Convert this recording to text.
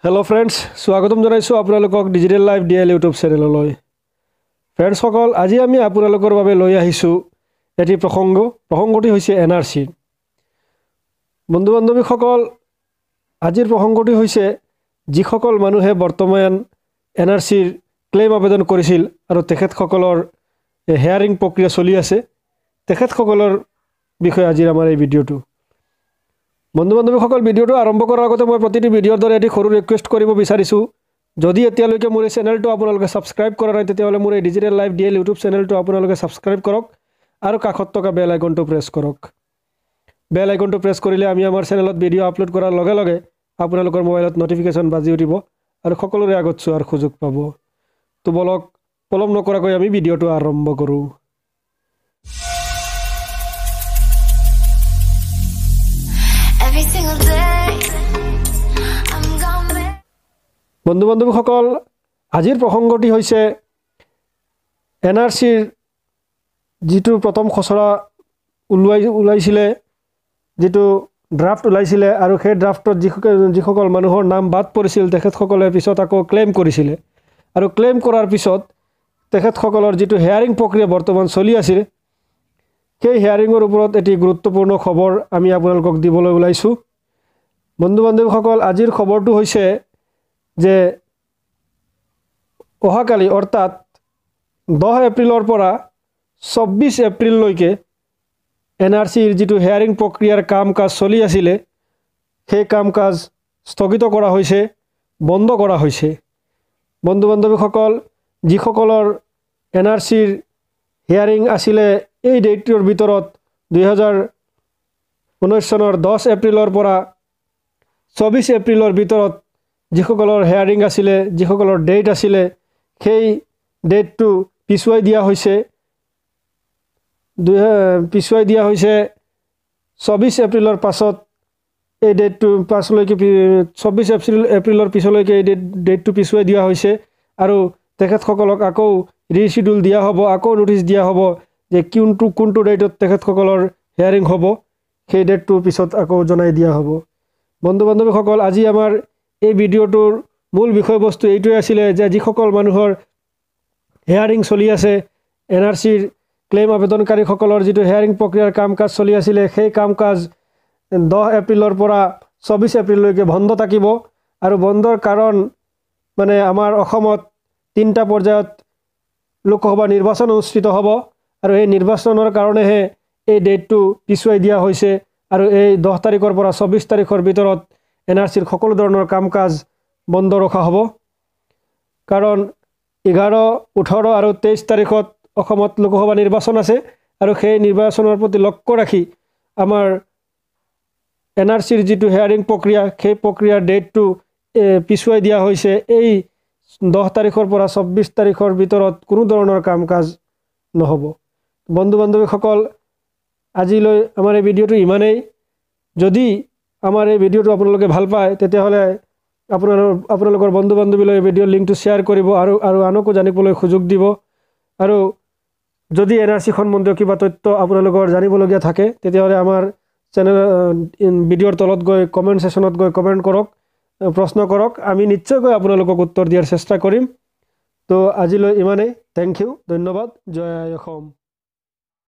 Hello friends स्वागतम जनाइছোঁ আপোনালোকক ডিজিটেল লাইফ ডিএল ইউটিউব চেনেললৈ। ফ্ৰেণ্ডছ সকল আজি আমি আপোনালোকৰ বাবে লৈ আহিছোঁ এটি প্ৰসংগটি হৈছে এনআৰসি। বন্ধু বান্ধৱীসকল আজিৰ প্ৰসংগটি হৈছে যিসকল মানুহে বৰ্তমান এনআৰসিৰ ক্লেইম আবেদন কৰিছিল আৰু তেখেতসকলৰ হেয়াৰিং প্ৰক্ৰিয়া চলি আছে তেখেতসকলৰ বিষয়ে আজিৰ আমাৰ এই ভিডিঅ'টো। বন্ধু বান্ধৱীসকল ভিডিঅ'টো আৰম্ভ কৰাৰ আগতে মই প্ৰতিটো ভিডিঅ'ৰ দৰে এটি সৰু ৰিকুৱেষ্ট কৰিব বিচাৰিছোঁ, যদি এতিয়ালৈকে মোৰ এই চেনেলটো আপোনালোকে ছাবস্ক্ৰাইব কৰা নাই তেতিয়াহ'লে মোৰ এই ডিজিটেল লাইফ ডিএল ইউটিউব চেনেলটো আপোনালোকে ছাবস্ক্ৰাইব কৰক আৰু কাষত থকা বেল আইকনটো প্ৰেছ কৰক। বেল আইকনটো প্ৰেছ কৰিলে আমি আমাৰ চেনেলত ভিডিঅ' আপলোড কৰাৰ লগে লগে আপোনালোকৰ মোবাইলত নটিফিকেশ্যন বাজি উঠিব আৰু সকলোৰে আগত চোৱাৰ সুযোগ পাব। তো বলক পলম নকৰাকৈ আমি ভিডিঅ'টো আৰম্ভ কৰোঁ। বন্ধু বান্ধৱীসকল আজিৰ প্ৰসংগটি হৈছে এনআৰসিৰ যিটো প্ৰথম খচৰা ওলাইছিলে, যিটো ড্ৰাফ্ট ওলাইছিলে আৰু সেই ড্ৰাফ্টত যিসকল মানুহৰ নাম বাদ পৰিছিল তেখেতসকলে পিছত আকৌ ক্লেইম কৰিছিলে আৰু ক্লেইম কৰাৰ পিছত তেখেতসকলৰ যিটো হেয়াৰিং প্ৰক্ৰিয়া বৰ্তমান চলি আছিল সেই হেয়াৰিঙৰ ওপৰত এটি গুৰুত্বপূৰ্ণ খবৰ আমি আপোনালোকক দিবলৈ ওলাইছোঁ। বন্ধু বান্ধৱীসকল আজিৰ খবৰটো হৈছে যে অহাকালি অৰ্থাৎ 10 এপ্ৰিলৰ পৰা 24 এপ্ৰিললৈকে এনআৰসিৰ যিটো হেয়াৰিং প্ৰক্ৰিয়াৰ কাম কাজ চলি আছিলে সেই কাম কাজ স্থগিত কৰা হৈছে, বন্ধ কৰা হৈছে। বন্ধু বান্ধৱীসকল যিসকলৰ এনআৰসিৰ হেয়াৰিং আছিলে এই ডেটটোৰ ভিতৰত 2019 চনৰ 10 এপ্ৰিলৰ পৰা 24 এপ্ৰিলৰ ভিতৰত যিসকলৰ হেয়াৰিং আছিলে, যিসকলৰ ডেট আছিলে সেই ডেটটো পিছুৱাই দিয়া হৈছে 24 এপ্ৰিলৰ পাছত এই ডেটটো পাছলৈকে 24 এপ্ৰিলৰ পিছলৈকে এই ডেটটো পিছুৱাই দিয়া হৈছে আৰু তেখেতসকলক আকৌ ৰিচিডিউল দিয়া হ'ব, আকৌ নোটিছ দিয়া হ'ব যে কোনটো ডেটত তেখেতসকলৰ হেয়াৰিং হ'ব, সেই ডেটটো পিছত আকৌ জনাই দিয়া হ'ব। বন্ধু বান্ধৱীসকল আজি আমাৰ এই ভিডিঅ'টোৰ মূল বিষয়বস্তু এইটোৱে আছিলে যে যিসকল মানুহৰ হেয়াৰিং চলি আছে, এনআৰসিৰ ক্লেইম আবেদনকাৰীসকলৰ যিটো হেয়াৰিং প্ৰক্ৰিয়াৰ কাম কাজ চলি আছিলে সেই কাম কাজ 10 এপ্ৰিলৰ পৰা 24 এপ্ৰিললৈকে বন্ধ থাকিব আৰু বন্ধৰ কাৰণ মানে আমাৰ অসমত 3টা পৰ্যায়ত লোকসভা নিৰ্বাচন অনুষ্ঠিত হ'ব আৰু এই নিৰ্বাচনৰ কাৰণেহে এই ডেটটো পিছুৱাই দিয়া হৈছে আৰু এই 10 তাৰিখৰ পৰা 24 তাৰিখৰ ভিতৰত এনআৰসিৰ সকলো ধৰণৰ কাম কাজ বন্ধ ৰখা হ'ব। কাৰণ 11, 18 আৰু 23 তাৰিখত অসমত লোকসভা নিৰ্বাচন আছে আৰু সেই নিৰ্বাচনৰ প্ৰতি লক্ষ্য ৰাখি আমাৰ এনআৰসিৰ যিটো হেয়াৰিং প্ৰক্ৰিয়া সেই প্ৰক্ৰিয়াৰ ডেটটো পিছুৱাই দিয়া হৈছে। এই 10 তাৰিখৰ পৰা 24 তাৰিখৰ ভিতৰত কোনো ধৰণৰ কাম কাজ নহ'ব। বন্ধু বান্ধৱীসকল আজিলৈ আমাৰ এই ভিডিঅ'টো ইমানেই। যদি আমাৰ এই ভিডিঅ'টো আপোনালোকে ভাল পায় তেতিয়াহ'লে আপোনালোকৰ বন্ধু বান্ধৱীলৈ ভিডিঅ'ৰ লিংকটো শ্বেয়াৰ কৰিব আৰু আনকো জানিবলৈ সুযোগ দিব। আৰু যদি এনআৰসি সম্বন্ধীয় কিবা তথ্য আপোনালোকৰ জানিবলগীয়া থাকে তেতিয়াহ'লে আমাৰ চেনেল ভিডিঅ'ৰ তলত গৈ কমেণ্ট ছেশ্যনত গৈ কমেণ্ট কৰক, প্ৰশ্ন কৰক, আমি নিশ্চয়কৈ আপোনালোকক উত্তৰ দিয়াৰ চেষ্টা কৰিম। তো আজিলৈ ইমানেই। থেংক ইউ, ধন্যবাদ। জয় অসম।